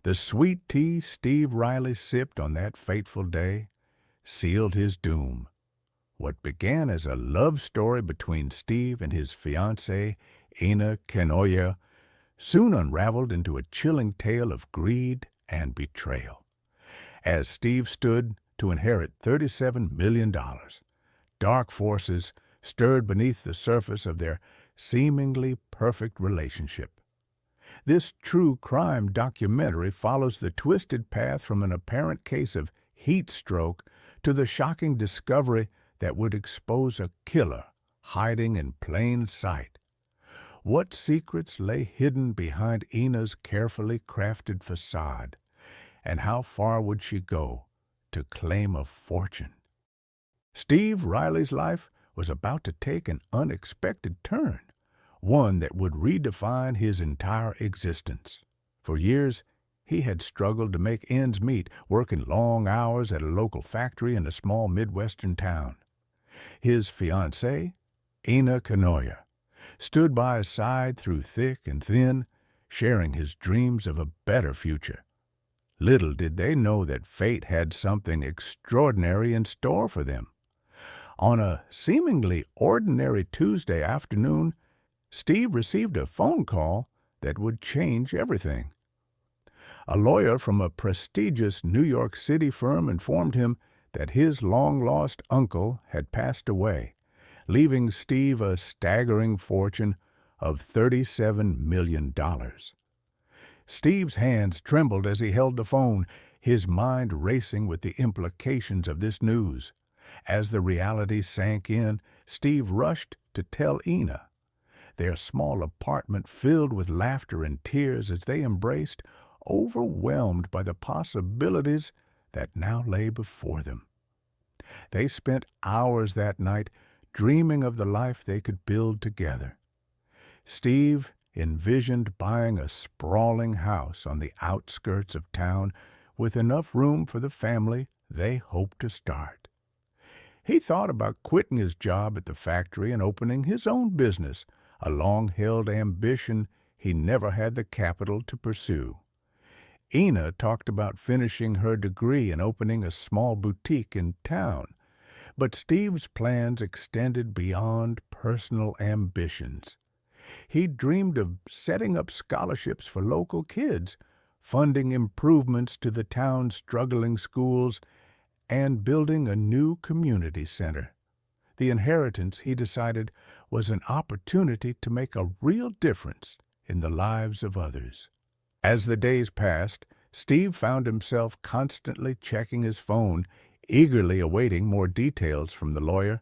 The sweet tea Steve Riley sipped on that fateful day sealed his doom. What began as a love story between Steve and his fiancée, Kenoyer, soon unraveled into a chilling tale of greed and betrayal. As Steve stood to inherit $37 million, dark forces stirred beneath the surface of their seemingly perfect relationship. This true crime documentary follows the twisted path from an apparent case of heat stroke to the shocking discovery that would expose a killer hiding in plain sight. What secrets lay hidden behind Ina's carefully crafted facade, and how far would she go to claim a fortune? Steve Riley's life was about to take an unexpected turn, one that would redefine his entire existence. For years, he had struggled to make ends meet, working long hours at a local factory in a small Midwestern town. His fiancée, Kenoyer, stood by his side through thick and thin, sharing his dreams of a better future. Little did they know that fate had something extraordinary in store for them. On a seemingly ordinary Tuesday afternoon, Steve received a phone call that would change everything. A lawyer from a prestigious New York City firm informed him that his long-lost uncle had passed away, leaving Steve a staggering fortune of $37 million. Steve's hands trembled as he held the phone, his mind racing with the implications of this news. As the reality sank in, Steve rushed to tell Ina. Their small apartment filled with laughter and tears as they embraced, overwhelmed by the possibilities that now lay before them. They spent hours that night dreaming of the life they could build together. Steve envisioned buying a sprawling house on the outskirts of town with enough room for the family they hoped to start. He thought about quitting his job at the factory and opening his own business, a long-held ambition he never had the capital to pursue. Ina talked about finishing her degree and opening a small boutique in town, but Steve's plans extended beyond personal ambitions. He dreamed of setting up scholarships for local kids, funding improvements to the town's struggling schools, and building a new community center. The inheritance, he decided, was an opportunity to make a real difference in the lives of others. As the days passed, Steve found himself constantly checking his phone, eagerly awaiting more details from the lawyer.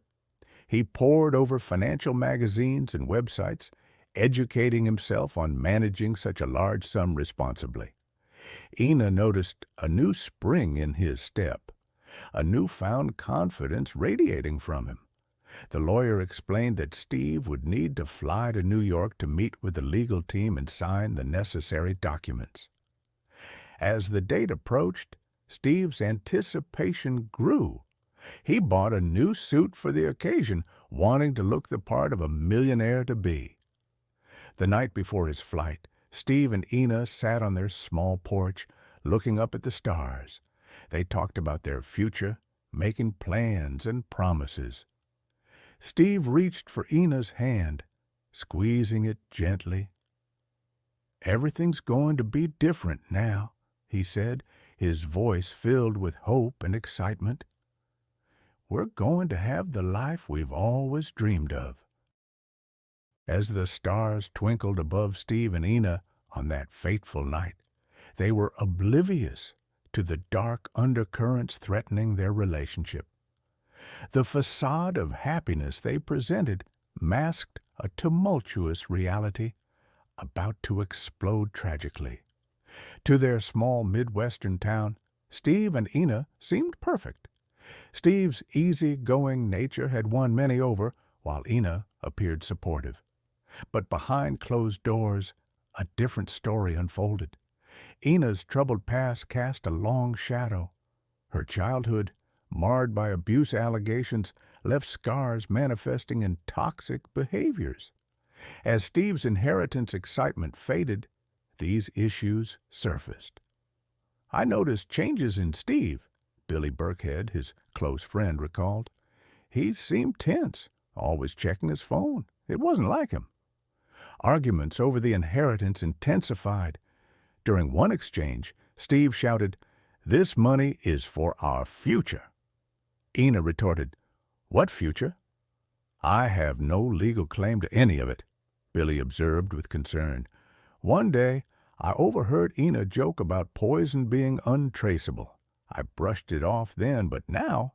He pored over financial magazines and websites, educating himself on managing such a large sum responsibly. Ina noticed a new spring in his step, a newfound confidence radiating from him. The lawyer explained that Steve would need to fly to New York to meet with the legal team and sign the necessary documents. As the date approached, Steve's anticipation grew. He bought a new suit for the occasion, wanting to look the part of a millionaire-to-be. The night before his flight, Steve and Ina sat on their small porch, looking up at the stars. They talked about their future, making plans and promises. Steve reached for Ina's hand, squeezing it gently. "Everything's going to be different now," he said, his voice filled with hope and excitement. "We're going to have the life we've always dreamed of." As the stars twinkled above Steve and Ina on that fateful night, they were oblivious to the dark undercurrents threatening their relationship. The facade of happiness they presented masked a tumultuous reality about to explode tragically. To their small Midwestern town, Steve and Ina seemed perfect. Steve's easy-going nature had won many over, while Ina appeared supportive. But behind closed doors, a different story unfolded. Ina's troubled past cast a long shadow. Her childhood, marred by abuse allegations, left scars manifesting in toxic behaviors. As Steve's inheritance excitement faded, these issues surfaced. I noticed changes in Steve, Billy Burkhead, his close friend, recalled. He seemed tense, always checking his phone. It wasn't like him. Arguments over the inheritance intensified. During one exchange, Steve shouted, "This money is for our future." Ina retorted, "What future?" "I have no legal claim to any of it," Billy observed with concern. One day, I overheard Ina joke about poison being untraceable. I brushed it off then, but now...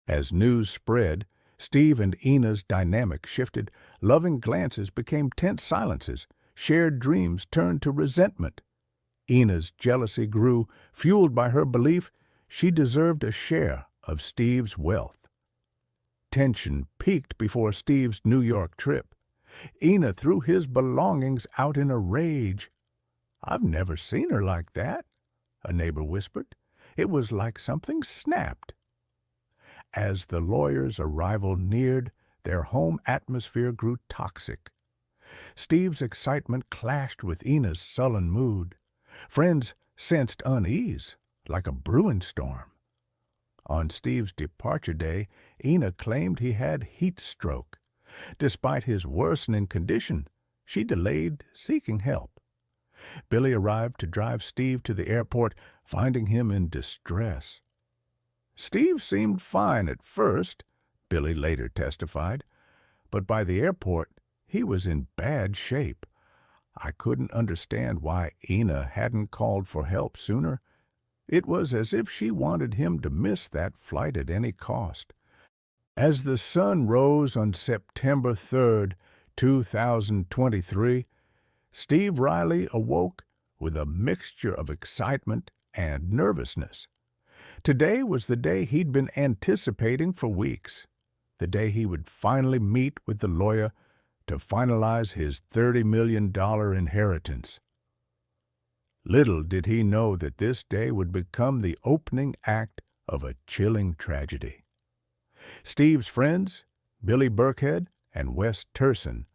As news spread, Steve and Ina's dynamic shifted. Loving glances became tense silences. Shared dreams turned to resentment. Ina's jealousy grew, fueled by her belief she deserved a share of Steve's wealth. Tension peaked before Steve's New York trip. Ina threw his belongings out in a rage. "I've never seen her like that," a neighbor whispered. It was like something snapped. As the lawyer's arrival neared, their home atmosphere grew toxic. Steve's excitement clashed with Ina's sullen mood. Friends sensed unease, like a brewing storm. On Steve's departure day, Ina claimed he had heat stroke. Despite his worsening condition, she delayed seeking help. Billy arrived to drive Steve to the airport, finding him in distress. Steve seemed fine at first, Billy later testified, but by the airport he was in bad shape. I couldn't understand why Ina hadn't called for help sooner. It was as if she wanted him to miss that flight at any cost. As the sun rose on September 3rd, 2023, Steve Riley awoke with a mixture of excitement and nervousness. Today was the day he'd been anticipating for weeks, the day he would finally meet with the lawyer to finalize his $30 million inheritance. Little did he know that this day would become the opening act of a chilling tragedy. Steve's friends, Billy Burkhead and Wes Turson,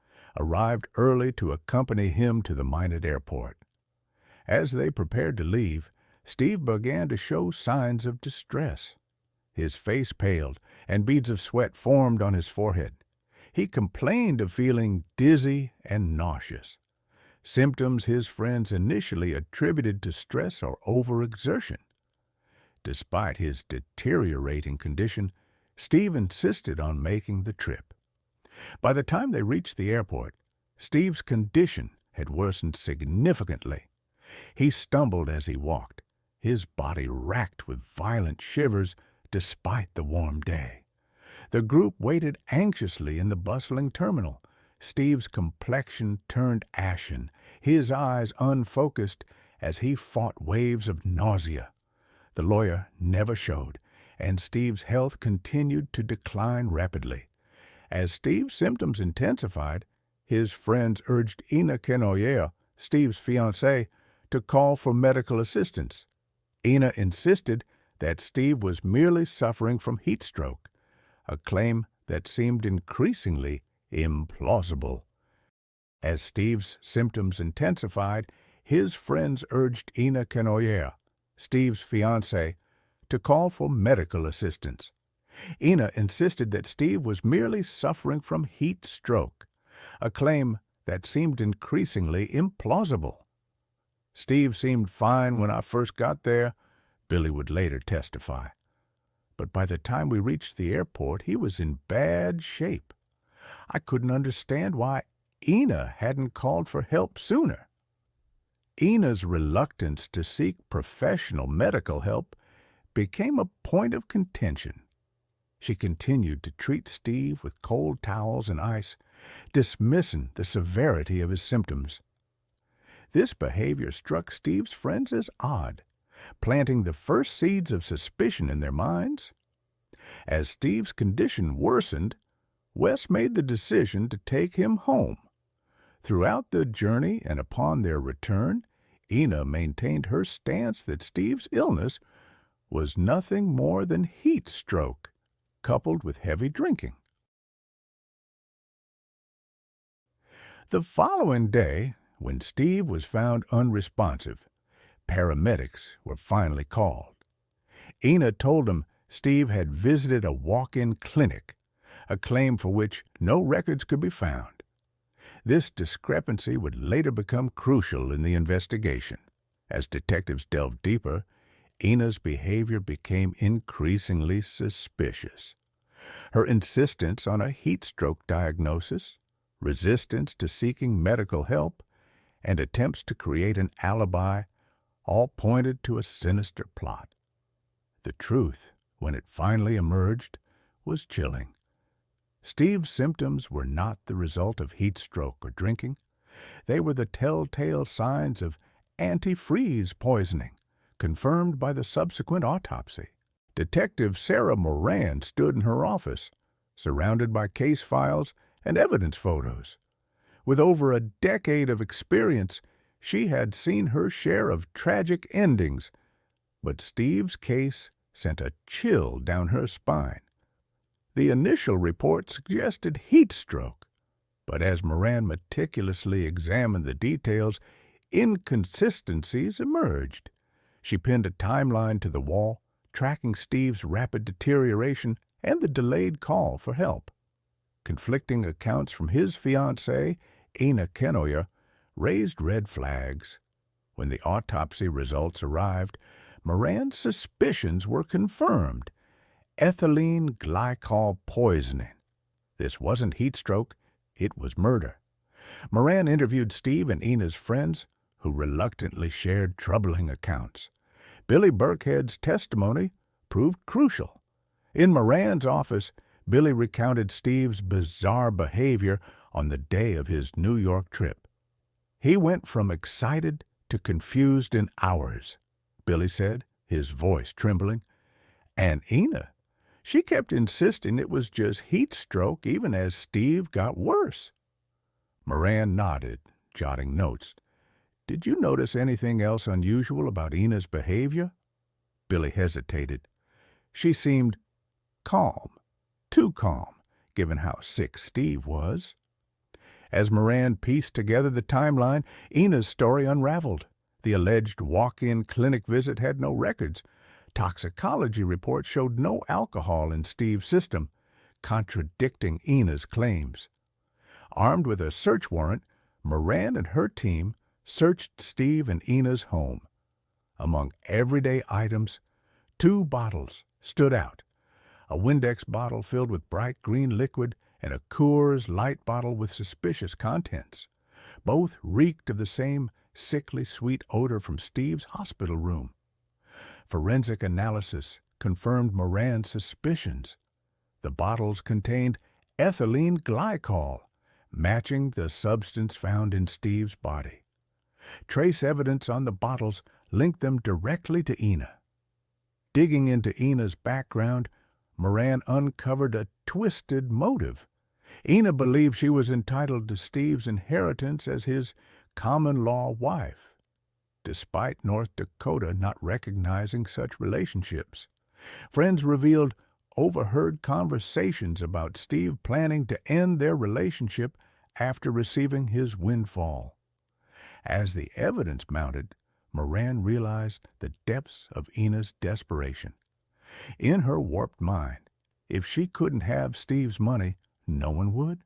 arrived early to accompany him to the Minot airport. As they prepared to leave, Steve began to show signs of distress. His face paled, and beads of sweat formed on his forehead. He complained of feeling dizzy and nauseous, symptoms his friends initially attributed to stress or overexertion. Despite his deteriorating condition, Steve insisted on making the trip. By the time they reached the airport, Steve's condition had worsened significantly. He stumbled as he walked, his body racked with violent shivers despite the warm day. The group waited anxiously in the bustling terminal. Steve's complexion turned ashen, his eyes unfocused as he fought waves of nausea. The lawyer never showed, and Steve's health continued to decline rapidly. As Steve's symptoms intensified, his friends urged Ina Kenoyer, Steve's fiancée, to call for medical assistance. Ina insisted that Steve was merely suffering from heat stroke, a claim that seemed increasingly implausible. As Steve's symptoms intensified, his friends urged Ina Kenoyer, Steve's fiancée, to call for medical assistance. Ina insisted that Steve was merely suffering from heat stroke, a claim that seemed increasingly implausible. "Steve seemed fine when I first got there," Billy would later testify. "But by the time we reached the airport, he was in bad shape. I couldn't understand why Ina hadn't called for help sooner." Ina's reluctance to seek professional medical help became a point of contention. She continued to treat Steve with cold towels and ice, dismissing the severity of his symptoms. This behavior struck Steve's friends as odd, planting the first seeds of suspicion in their minds. As Steve's condition worsened, Wes made the decision to take him home. Throughout the journey and upon their return, Ina maintained her stance that Steve's illness was nothing more than heat stroke, coupled with heavy drinking. The following day, when Steve was found unresponsive, Paramedics were finally called. Ina told them Steve had visited a walk-in clinic, a claim for which no records could be found. This discrepancy would later become crucial in the investigation. As detectives delved deeper, Ina's behavior became increasingly suspicious. Her insistence on a heat stroke diagnosis, resistance to seeking medical help, and attempts to create an alibi all pointed to a sinister plot. The truth, when it finally emerged, was chilling. Steve's symptoms were not the result of heat stroke or drinking. They were the telltale signs of antifreeze poisoning, confirmed by the subsequent autopsy. Detective Sarah Moran stood in her office, surrounded by case files and evidence photos. With over a decade of experience, she had seen her share of tragic endings, but Steve's case sent a chill down her spine. The initial report suggested heat stroke, but as Moran meticulously examined the details, inconsistencies emerged. She pinned a timeline to the wall, tracking Steve's rapid deterioration and the delayed call for help. Conflicting accounts from his fiancée, Ina Kenoyer, raised red flags. When the autopsy results arrived, Moran's suspicions were confirmed. Ethylene glycol poisoning. This wasn't heat stroke, it was murder. Moran interviewed Steve and Ina's friends, who reluctantly shared troubling accounts. Billy Burkhead's testimony proved crucial. In Moran's office, Billy recounted Steve's bizarre behavior on the day of his New York trip. He went from excited to confused in hours, Billy said, his voice trembling. And Ina, she kept insisting it was just heat stroke even as Steve got worse. Moran nodded, jotting notes. Did you notice anything else unusual about Ina's behavior? Billy hesitated. She seemed calm, too calm, given how sick Steve was. As Moran pieced together the timeline, Ina's story unraveled. The alleged walk-in clinic visit had no records. Toxicology reports showed no alcohol in Steve's system, contradicting Ina's claims. Armed with a search warrant, Moran and her team searched Steve and Ina's home. Among everyday items, 2 bottles stood out. A Windex bottle filled with bright green liquid and a Coors Light bottle with suspicious contents. Both reeked of the same sickly sweet odor from Steve's hospital room. Forensic analysis confirmed Moran's suspicions. The bottles contained ethylene glycol, matching the substance found in Steve's body. Trace evidence on the bottles linked them directly to Ina. Digging into Ina's background, Moran uncovered a twisted motive. Ina believed she was entitled to Steve's inheritance as his common-law wife, despite North Dakota not recognizing such relationships. Friends revealed overheard conversations about Steve planning to end their relationship after receiving his windfall. As the evidence mounted, Moran realized the depths of Ina's desperation. In her warped mind, if she couldn't have Steve's money, no one would.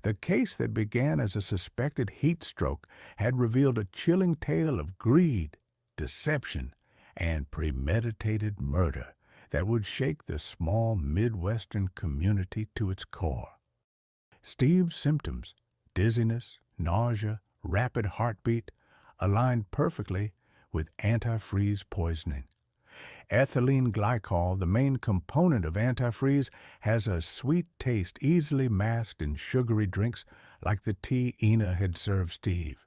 The case that began as a suspected heat stroke had revealed a chilling tale of greed, deception, and premeditated murder that would shake the small Midwestern community to its core. Steve's symptoms, dizziness, nausea, rapid heartbeat, aligned perfectly with antifreeze poisoning. Ethylene glycol, the main component of antifreeze, has a sweet taste easily masked in sugary drinks like the tea Ina had served Steve.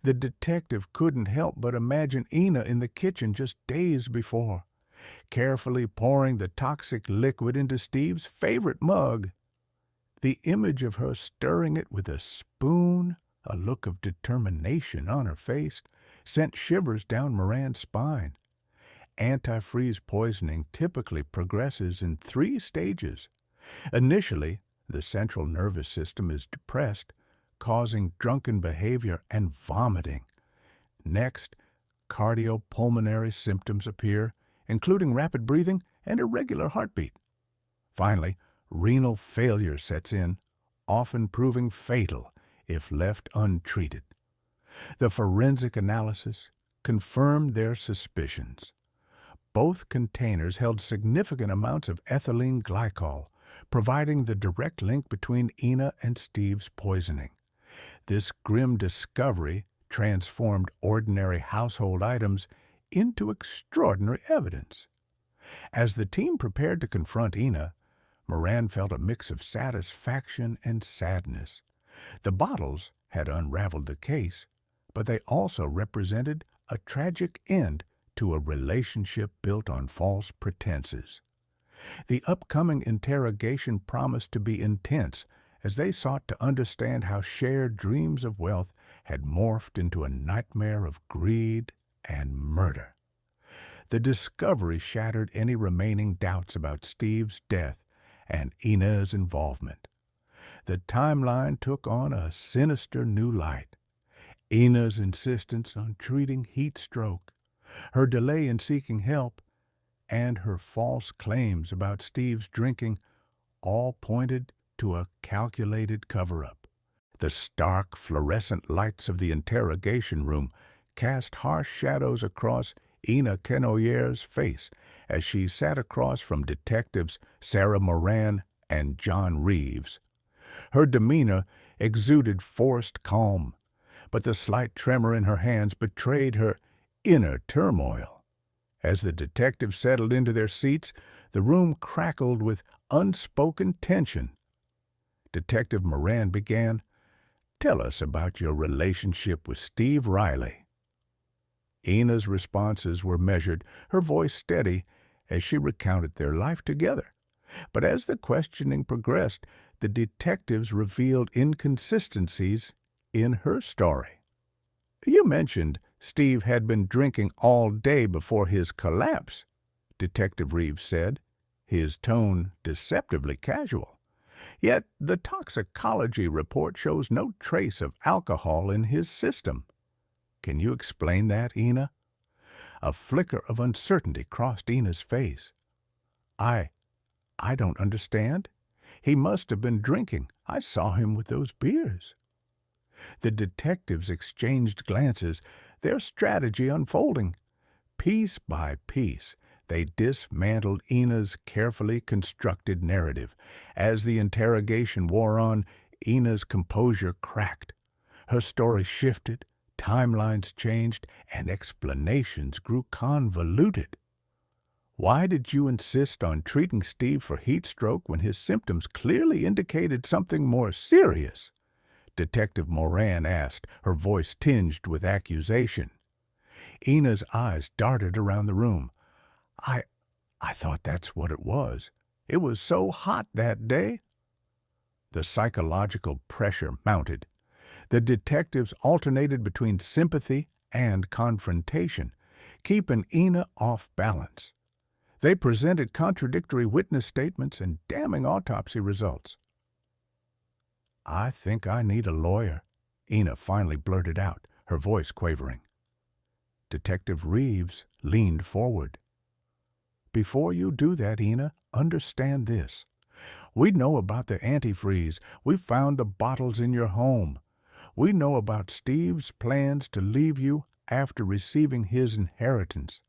The detective couldn't help but imagine Ina in the kitchen just days before, carefully pouring the toxic liquid into Steve's favorite mug. The image of her stirring it with a spoon, a look of determination on her face, sent shivers down Moran's spine. Antifreeze poisoning typically progresses in 3 stages. Initially, the central nervous system is depressed, causing drunken behavior and vomiting. Next, cardiopulmonary symptoms appear, including rapid breathing and irregular heartbeat. Finally, renal failure sets in, often proving fatal if left untreated. The forensic analysis confirmed their suspicions. Both containers held significant amounts of ethylene glycol, providing the direct link between Ina and Steve's poisoning. This grim discovery transformed ordinary household items into extraordinary evidence. As the team prepared to confront Ina, Moran felt a mix of satisfaction and sadness. The bottles had unraveled the case, but they also represented a tragic end to a relationship built on false pretenses. The upcoming interrogation promised to be intense as they sought to understand how shared dreams of wealth had morphed into a nightmare of greed and murder. The discovery shattered any remaining doubts about Steve's death and Ina's involvement. The timeline took on a sinister new light. Ina's insistence on treating heat stroke, her delay in seeking help, and her false claims about Steve's drinking all pointed to a calculated cover-up. The stark, fluorescent lights of the interrogation room cast harsh shadows across Ina Kenoyer's face as she sat across from Detectives Sarah Moran and John Reeves. Her demeanor exuded forced calm, but the slight tremor in her hands betrayed her inner turmoil. As the detectives settled into their seats, the room crackled with unspoken tension. Detective Moran began, "Tell us about your relationship with Steve Riley." Ina's responses were measured, her voice steady, as she recounted their life together. But as the questioning progressed, the detectives revealed inconsistencies in her story. "You mentioned Steve had been drinking all day before his collapse," Detective Reeves said, his tone deceptively casual. "Yet the toxicology report shows no trace of alcohol in his system. Can you explain that, Ina?" A flicker of uncertainty crossed Ina's face. I don't understand. He must have been drinking. I saw him with those beers." The detectives exchanged glances, their strategy unfolding. Piece by piece, they dismantled Ina's carefully constructed narrative. As the interrogation wore on, Ina's composure cracked. Her story shifted, timelines changed, and explanations grew convoluted. "Why did you insist on treating Steve for heat stroke when his symptoms clearly indicated something more serious?" Detective Moran asked, her voice tinged with accusation. Ina's eyes darted around the room. I thought that's what it was. It was so hot that day." The psychological pressure mounted. The detectives alternated between sympathy and confrontation, keeping Ina off balance. They presented contradictory witness statements and damning autopsy results. "I think I need a lawyer," Ina finally blurted out, her voice quavering. Detective Reeves leaned forward. "Before you do that, Ina, understand this. We know about the antifreeze. We found the bottles in your home. We know about Steve's plans to leave you after receiving his inheritance.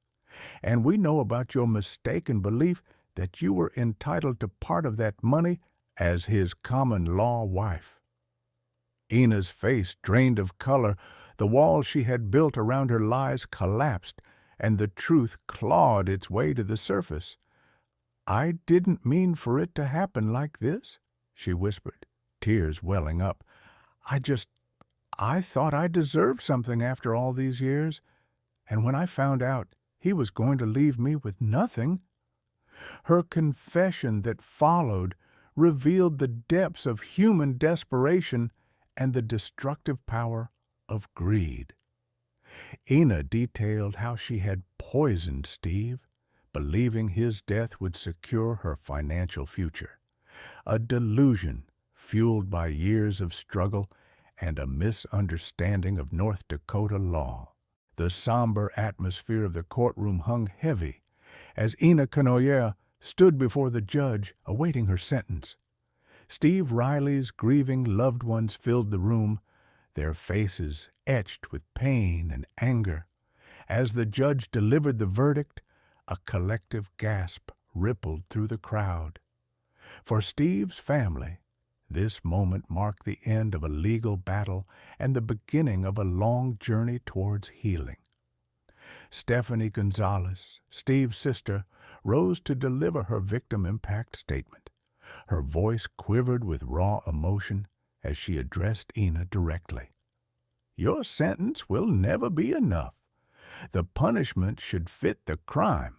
And we know about your mistaken belief that you were entitled to part of that money as his common-law wife." Ina's face drained of color. The walls she had built around her lies collapsed, and the truth clawed its way to the surface. "I didn't mean for it to happen like this," she whispered, tears welling up. I thought I deserved something after all these years, and when I found out he was going to leave me with nothing." Her confession that followed revealed the depths of human desperation and the destructive power of greed. Ina detailed how she had poisoned Steve, believing his death would secure her financial future. A delusion fueled by years of struggle and a misunderstanding of North Dakota law. The somber atmosphere of the courtroom hung heavy as Kenoyer stood before the judge awaiting her sentence. Steve Riley's grieving loved ones filled the room, their faces etched with pain and anger. As the judge delivered the verdict, a collective gasp rippled through the crowd. For Steve's family, this moment marked the end of a legal battle and the beginning of a long journey towards healing. Stephanie Gonzalez, Steve's sister, rose to deliver her victim impact statement. Her voice quivered with raw emotion as she addressed Ina directly. "Your sentence will never be enough. The punishment should fit the crime,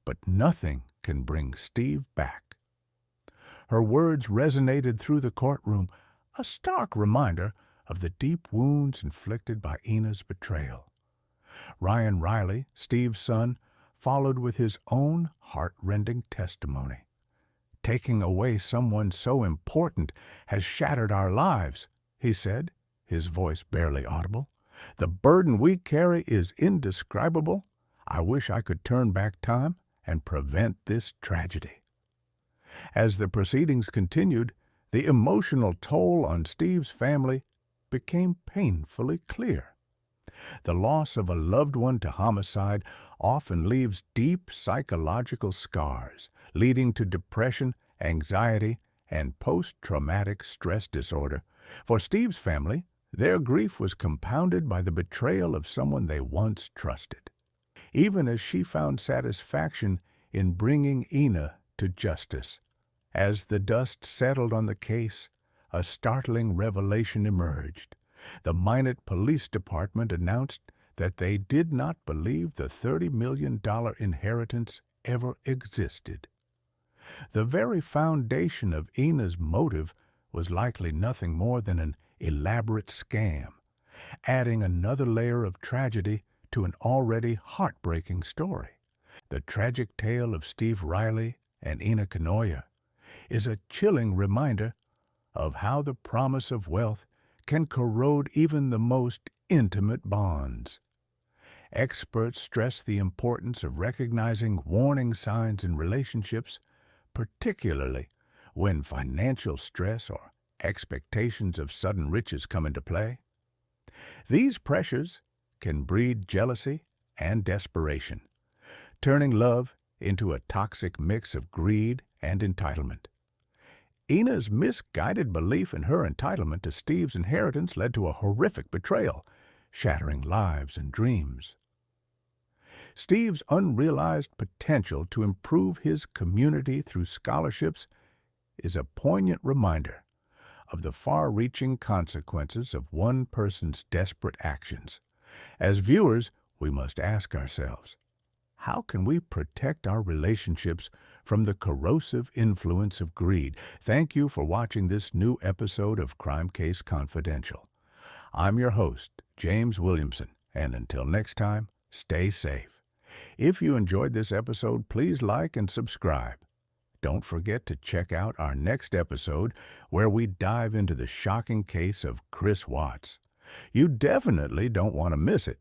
but nothing can bring Steve back." Her words resonated through the courtroom, a stark reminder of the deep wounds inflicted by Ina's betrayal. Ryan Riley, Steve's son, followed with his own heart-rending testimony. "Taking away someone so important has shattered our lives," he said, his voice barely audible. "The burden we carry is indescribable. I wish I could turn back time and prevent this tragedy." As the proceedings continued, the emotional toll on Steve's family became painfully clear. The loss of a loved one to homicide often leaves deep psychological scars, leading to depression, anxiety, and post-traumatic stress disorder. For Steve's family, their grief was compounded by the betrayal of someone they once trusted. Even as she found satisfaction in bringing Ina to justice, as the dust settled on the case, a startling revelation emerged. The Minot Police Department announced that they did not believe the $30 million inheritance ever existed. The very foundation of Ina's motive was likely nothing more than an elaborate scam, adding another layer of tragedy to an already heartbreaking story. The tragic tale of Steve Riley and Ina Kenoyer is a chilling reminder of how the promise of wealth can corrode even the most intimate bonds. Experts stress the importance of recognizing warning signs in relationships, particularly when financial stress or expectations of sudden riches come into play. These pressures can breed jealousy and desperation, turning love into a toxic mix of greed and entitlement. Ina's misguided belief in her entitlement to Steve's inheritance led to a horrific betrayal, shattering lives and dreams. Steve's unrealized potential to improve his community through scholarships is a poignant reminder of the far-reaching consequences of one person's desperate actions. As viewers, we must ask ourselves, how can we protect our relationships from the corrosive influence of greed? Thank you for watching this new episode of Crime Case Confidential. I'm your host, James Williamson, and until next time, stay safe. If you enjoyed this episode, please like and subscribe. Don't forget to check out our next episode where we dive into the shocking case of Chris Watts. You definitely don't want to miss it.